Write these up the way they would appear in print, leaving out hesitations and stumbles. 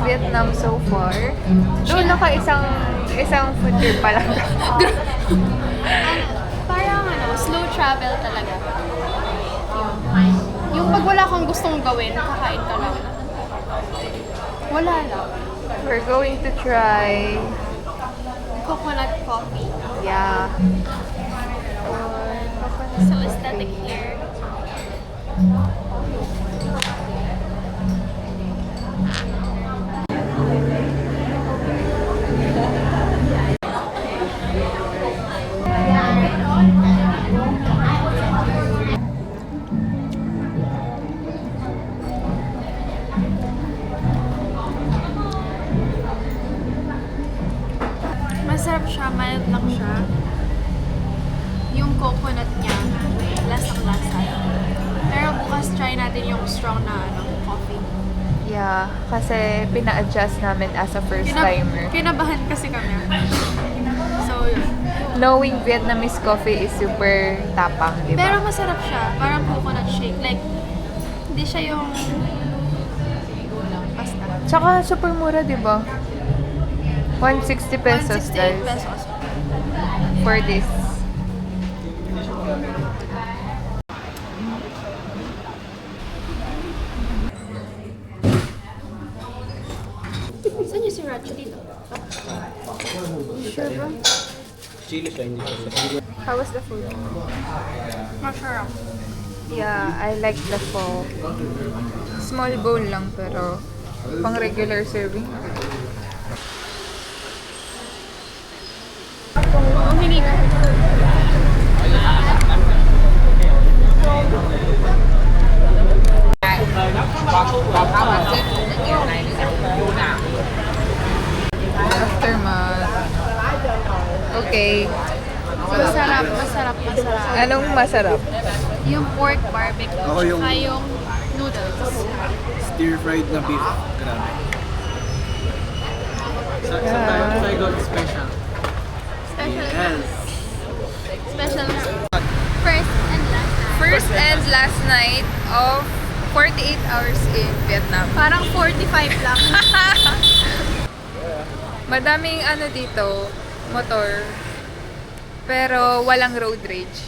Vietnam so far. Doon isang food trip pa lang. Parang slow travel talaga. Yung pag wala kang gustong gawin, kakain ka lang. Wala lang. We're going to try, Coconut coffee. yeah. So aesthetic here. Masarap siya, mild lang siya. Yung coconut niya, lasang-lasa. Pero bukas try natin yung strong na coffee. Yeah, kasi pina-adjust namin as a first timer. Kinabahan kasi kami. So, yun. Knowing Vietnamese coffee is super tapang, di ba? Pero masarap siya. Parang coconut shake. Like, hindi siya yung basta. Tsaka super mura, di ba? 160 pesos, 168 guys. pesos. For this. Saan yung sriracha dito? Sure ba? Chili siya, hindi siya. How was the food? Masarap. Yeah, I like the pho. Small bowl lang pero pang regular serving. Humingi ka. Aftermath. Okay. Masarap. Anong masarap? Yung pork barbecue. Ako yung- Tsaka yung noodles. Stir-fried na beef. Grabe. Sa tayo got special. Special. Special. First and last night. First and last night of 48 hours in Vietnam. Parang 45 lang. Madaming dito, motor. Pero walang road rage.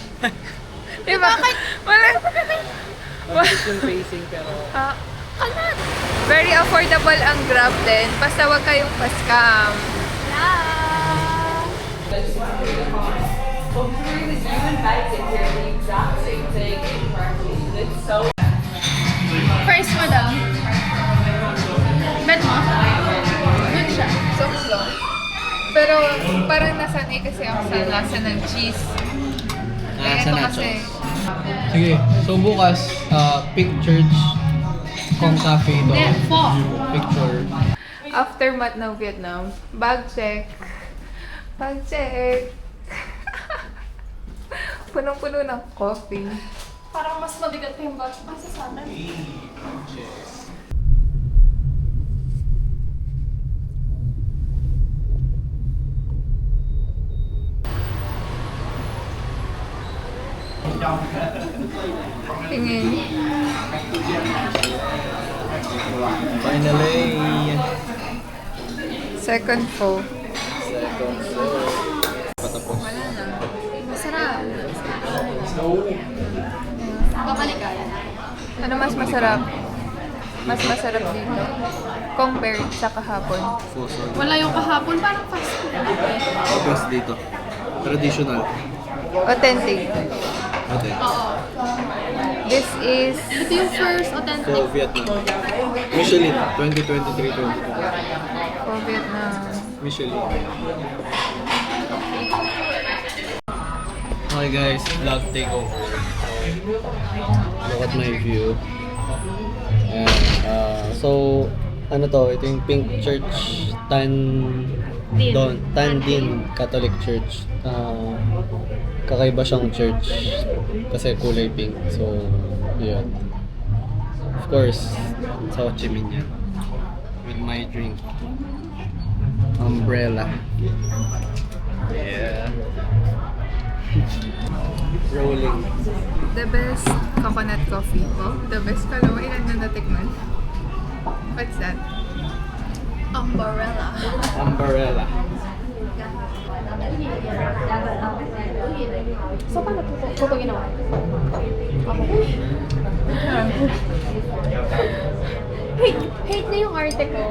Diba? Bakit? Mabilis yung pacing pero... Kalat! Very affordable ang Grab din. Basta wag kayong pa-scam. Price mo daw. Bet mo? Good siya. So. Pero parang nasanay kasi ako sa lasa ng cheese. Eh, ito kasi. Sige, so bukas, Pink Church, Kong Cafe ito. Hindi, pho. Picture. Aftermath ng Vietnam. Bag check. Bag check. Punong-puno ng coffee. Parang mas mabigat pa yung bag. Masa sana. Tingin. Finally, Second pho. patapos. Wala na. Masarap. Babalik ka. Ano mas masarap? Mas masarap dito. Compared sa kahapon. Fuso. Wala yung kahapon. Parang fast food. Best dito. Traditional. Authentic. Okay. Oo. This is Ito yung first authentic. So, Vietnam. Michelin, 2023-2024. pho Vietnam. Michelin. Okay guys, vlog takeover. Look at my view. And, so, ano to, ito yung Pink Church Tan Din Catholic Church. Kakaiba siyang church kasi kulay pink. So, yun. Of course, sa Ho Chi Minh yan. With my drink. Umbrella. Yeah. Rolling. The best coconut coffee. Wow, the best pala. Ilan na natikman? What's that? Umbrella. Umbrella. So, paano ito ginawa? Hate na yung arte ko.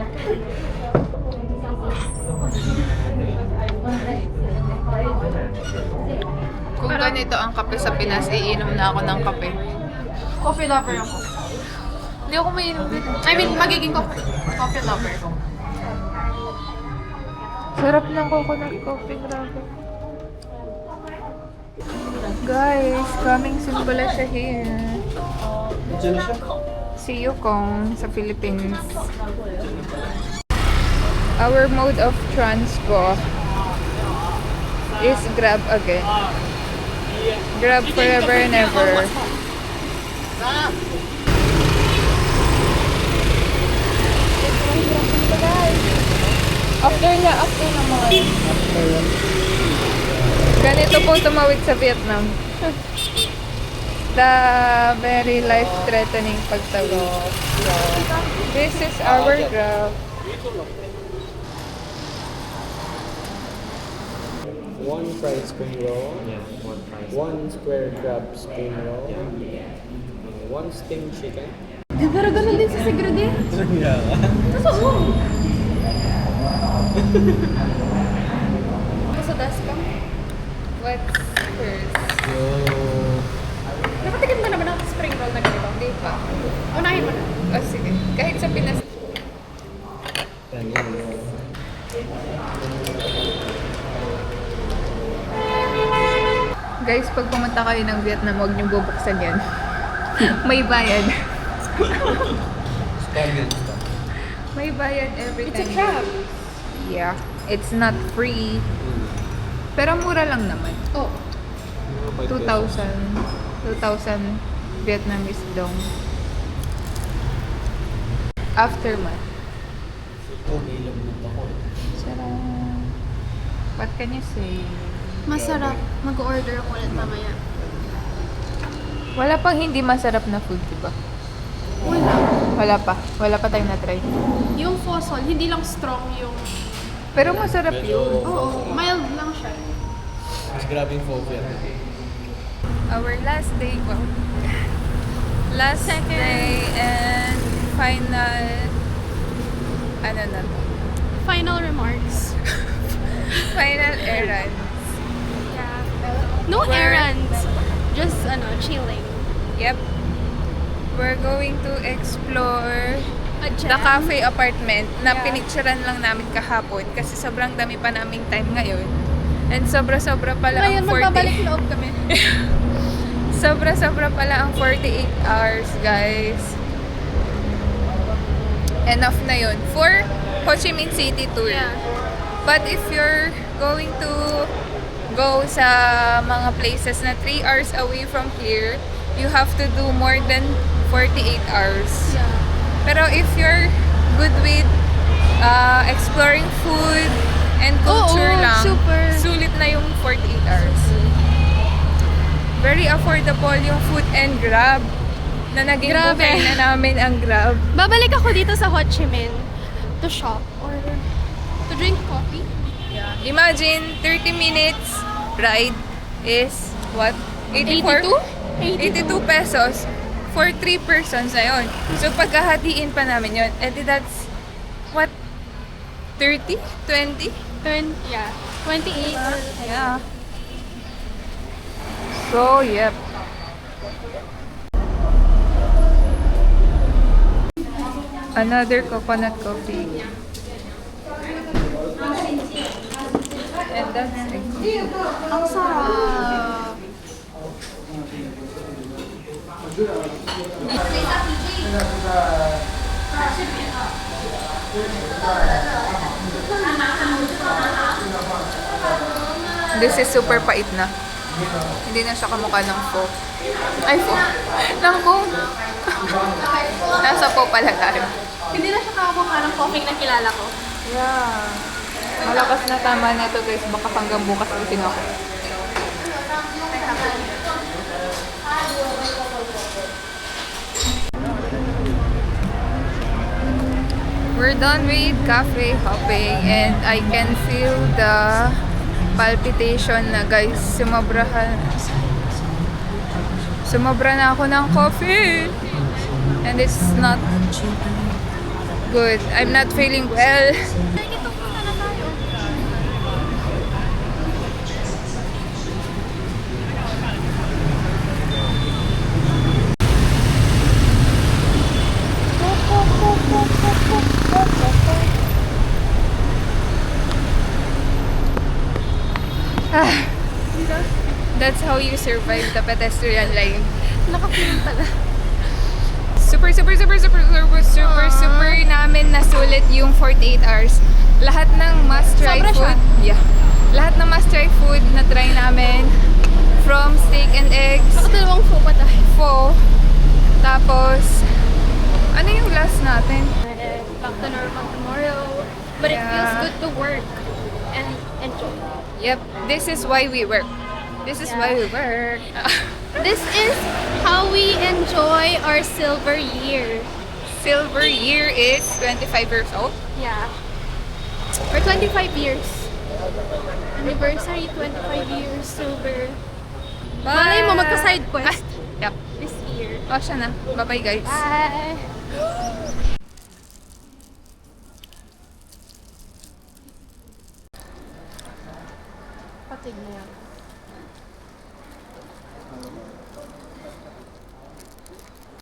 Kung ganito ang kape sa Pinas, iinom na ako ng kape. Coffee lover ako. Hindi ako mainom din. I mean, magiging coffee lover. Sarap ng coconut coffee, grabe. Guys, coming soon pala siya here. Diyan na siya. See you kong sa Philippines. Our mode of transport is Grab again. Grab forever and ever. After na mga. Ganito po tumawid sa Vietnam. The very life-threatening pagtawid. So, this is our Grab. One fried spring roll. Yeah, one fried. One square crab spring roll. One steamed chicken. Di ba ganun din sa Sigrade? Yeah. Totoo. Sa Dascam? What's first? Yo. Nakatikim ba naman ng spring roll na ganito? Hindi pa. Unahin mo na. Oh, sige. Kahit sa Pinas. Guys, pag pumunta kayo ng Vietnam, huwag niyo bubuksan yan. May bayad. May bayad every It's a time. crab. Yeah. It's not free. Pero mura lang naman. Oh. 2,000 Vietnamese dong. Aftermath. Sarap. What can you say? Masarap. Mag-order ako ulit mamaya. Wala pang hindi masarap na food, di ba? Wala. Wala pa. Wala pa tayong na-try. Yung fosol, hindi lang strong yung... Pero masarap yun. Oo, mild lang siya. Mas grabe yung focus. Our last day, well, last day and final, ano na to? Final remarks. Final errand. Yeah. No We're- errands. Just, chilling. Yep. We're going to explore A the jam. cafe apartment na Yeah. pinicturean lang namin kahapon kasi sobrang dami pa naming time ngayon. And sobra-sobra pala Ngayon, ang 40. magbabalik loob kami. Sobra-sobra pala ang 48 hours, guys. Enough na yun for Ho Chi Minh City tour. Yeah. But if you're going to go sa mga places na 3 hours away from here, you have to do more than 48 hours. Yeah. Pero if you're good with exploring food and culture Oo, lang, super. sulit na yung 48 hours. Very affordable yung food and Grab. Na naging Grabe. buffet na namin ang Grab. Babalik ako dito sa Ho Chi Minh to shop or to drink coffee. Imagine, 30 minutes ride is what? 84? 82 pesos for 3 persons na yun. So, pagkahatiin pa namin yun, edi that's, what? 30? 20? 28. Yeah. So, yep. Another coconut coffee. And that's it. Ang sarap. This is super pait na. Hindi na siya kamukha ng pho. Ay, pho. Ng pho. Nasa pho pala tayo. Hindi na siya kakamukha ng coffee na kilala ko. Yeah. Malakas na tama na ito, guys. Baka hanggang bukas gising ako. We're we're done with cafe hopping and I can feel the palpitation na guys. Sumobra na ako ng coffee. And it's not good. I'm not feeling well. Ito punta na tayo. That's how you survive the pedestrian line. Nakapilong pala. Super namin nasulit yung 48 hours. Lahat ng must-try Sobra siya. food. Yeah. Lahat ng must-try food na try namin. From steak and eggs, Nakadalawang pho pa tayo. pho, tapos, ano yung last natin? Back to normal tomorrow. But it feels Yeah. good to work and enjoy. Yep, this is why we work. This is why we work. This is how we enjoy our silver year. Silver year is 25 years old. Yeah. Or 25 years. Anniversary, 25 years, silver. Malay mo, magka-side quest Yep. this year. Oh, siya na. Bye-bye guys. Bye! Patig na yan.